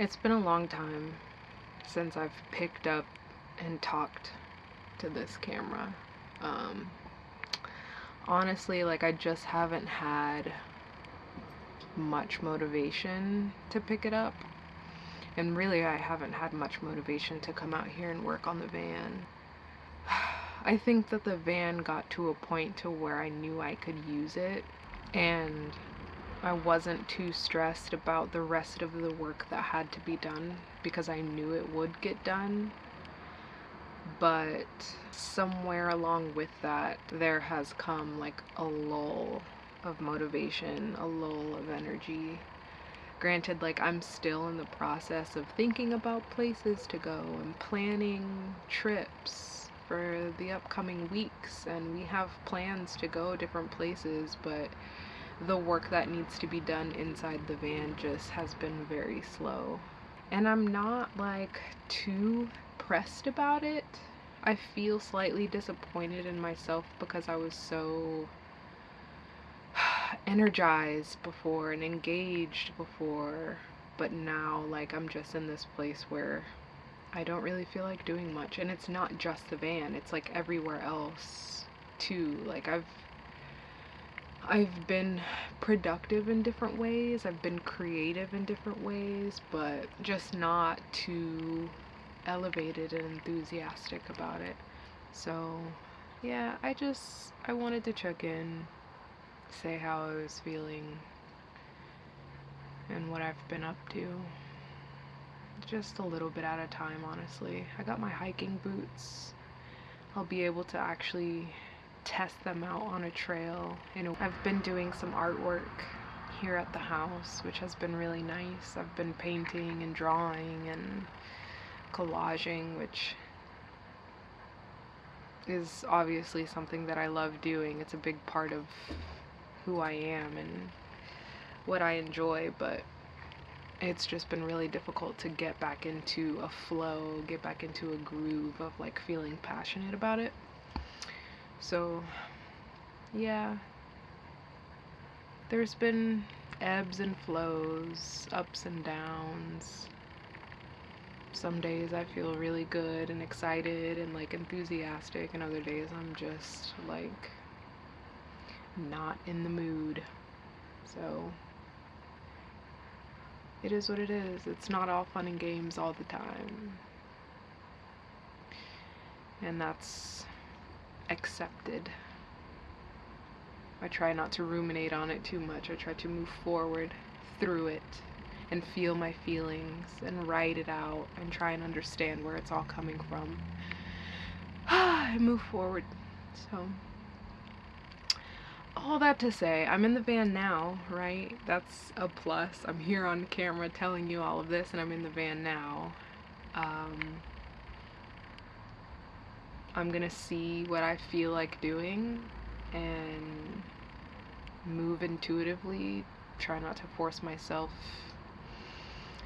It's been a long time since I've picked up and talked to this camera. Honestly, like, I just haven't had much motivation to pick it up. And really, I haven't had much motivation to come out here and work on the van. I think that the van got to a point to where I knew I could use it, and I wasn't too stressed about the rest of the work that had to be done because I knew it would get done. But somewhere along with that, there has come like a lull of motivation, a lull of energy. Granted, like, I'm still in the process of thinking about places to go and planning trips for the upcoming weeks, and we have plans to go different places, but the work that needs to be done inside the van just has been very slow. And I'm not like too pressed about it. I feel slightly disappointed in myself because I was so energized before and engaged before, but now, like, I'm just in this place where I don't really feel like doing much. And it's not just the van, it's like everywhere else too. Like, I've been productive in different ways, I've been creative in different ways, but just not too elevated and enthusiastic about it. So yeah, I wanted to check in, say how I was feeling and what I've been up to. Just a little bit at a time, honestly. I got my hiking boots. I'll be able to actually test them out on a trail. I've been doing some artwork here at the house, which has been really nice. I've been painting and drawing and collaging, which is obviously something that I love doing. It's a big part of who I am and what I enjoy, but it's just been really difficult to get back into a flow, get back into a groove of like feeling passionate about it. So yeah, there's been ebbs and flows, ups and downs. Some days I feel really good and excited and like enthusiastic, and other days I'm just like not in the mood. So it is what it is. It's not all fun and games all the time. And that's accepted. I try not to ruminate on it too much. I try to move forward through it and feel my feelings and write it out and try and understand where it's all coming from. And move forward. So, all that to say, I'm in the van now, right? That's a plus. I'm here on camera telling you all of this, and I'm in the van now. I'm gonna see what I feel like doing and move intuitively. Try not to force myself.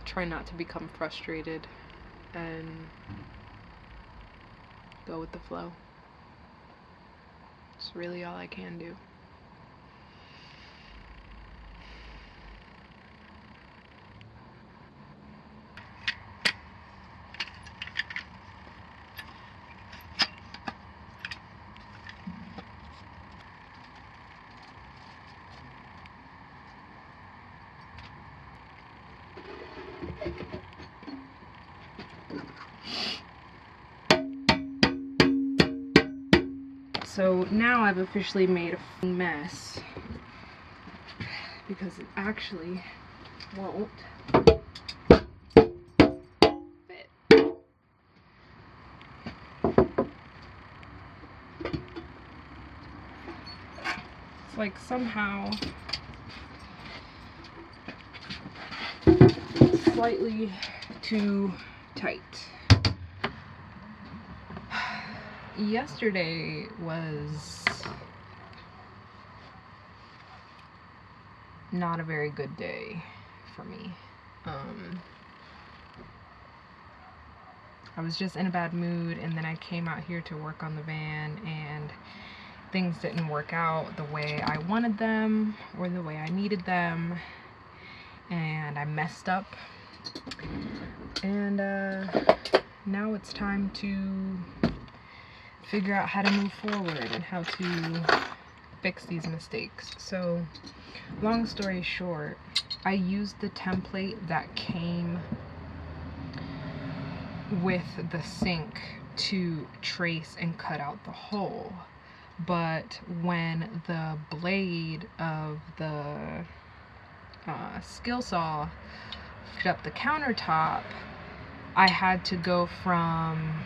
Try not to become frustrated, and go with the flow. It's really all I can do. So now I've officially made a mess because it actually won't fit. It's like somehow slightly too tight. Yesterday was not a very good day for me. I was just in a bad mood, and then I came out here to work on the van, and things didn't work out the way I wanted them or the way I needed them, and I messed up. And now it's time to figure out how to move forward and how to fix these mistakes. So, long story short, I used the template that came with the sink to trace and cut out the hole. But when the blade of the skill saw picked up the countertop, I had to go from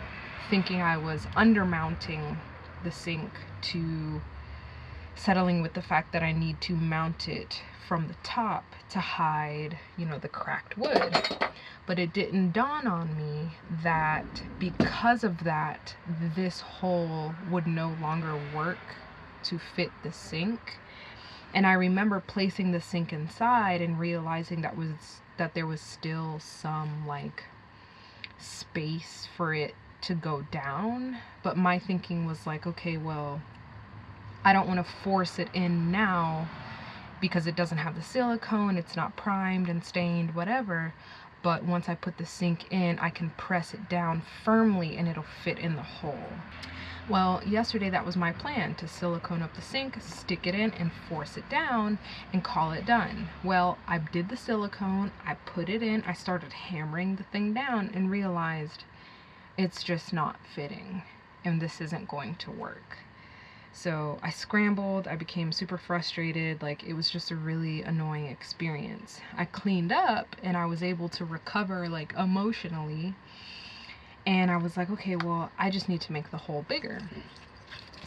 thinking I was undermounting the sink to settling with the fact that I need to mount it from the top to hide, the cracked wood. But it didn't dawn on me that because of that, this hole would no longer work to fit the sink. And I remember placing the sink inside and realizing that there was still some space for it to go down, but my thinking was like, okay, well, I don't want to force it in now because it doesn't have the silicone, it's not primed and stained, whatever, but once I put the sink in, I can press it down firmly and it'll fit in the hole. Well, yesterday that was my plan, to silicone up the sink, stick it in, and force it down and call it done. Well, I did the silicone, I put it in, I started hammering the thing down and realized it's just not fitting and this isn't going to work. So I scrambled, I became super frustrated, it was just a really annoying experience. I cleaned up and I was able to recover emotionally, and I was like, okay, well, I just need to make the hole bigger.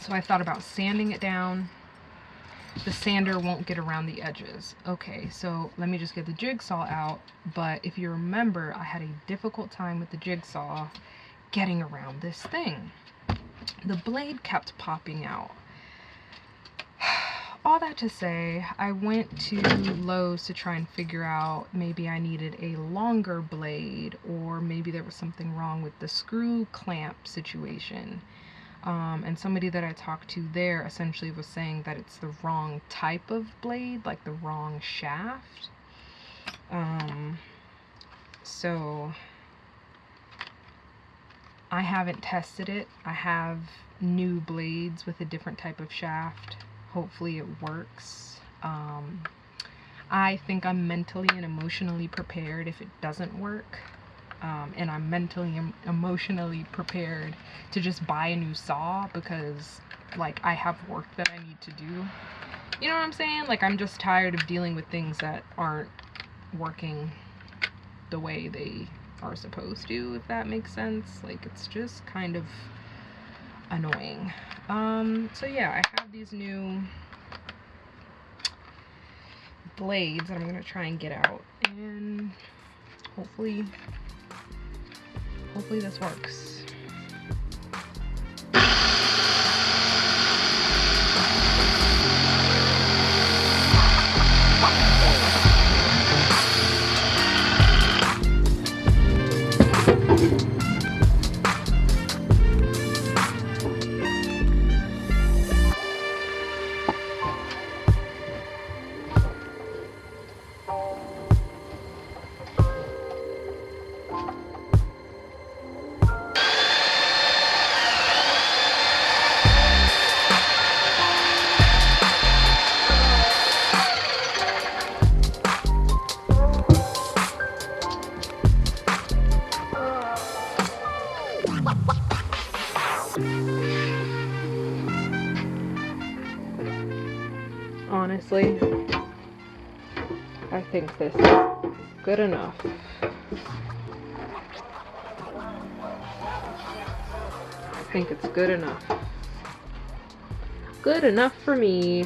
So I thought about sanding it down. The sander won't get around the edges. Okay, so let me just get the jigsaw out. But if you remember, I had a difficult time with the jigsaw getting around this thing. The blade kept popping out. All that to say, I went to Lowe's to try and figure out maybe I needed a longer blade, or maybe there was something wrong with the screw clamp situation. And somebody that I talked to there essentially was saying that it's the wrong type of blade, the wrong shaft. So I haven't tested it. I have new blades with a different type of shaft. Hopefully it works. I think I'm mentally and emotionally prepared if it doesn't work. And I'm mentally and emotionally prepared to just buy a new saw because I have work that I need to do. You know what I'm saying? Like, I'm just tired of dealing with things that aren't working the way they are supposed to, if that makes sense. Like, it's just kind of annoying. So yeah, I have these new blades that I'm gonna try and get out, and hopefully this works. Honestly, I think this is good enough. I think it's good enough. Good enough for me.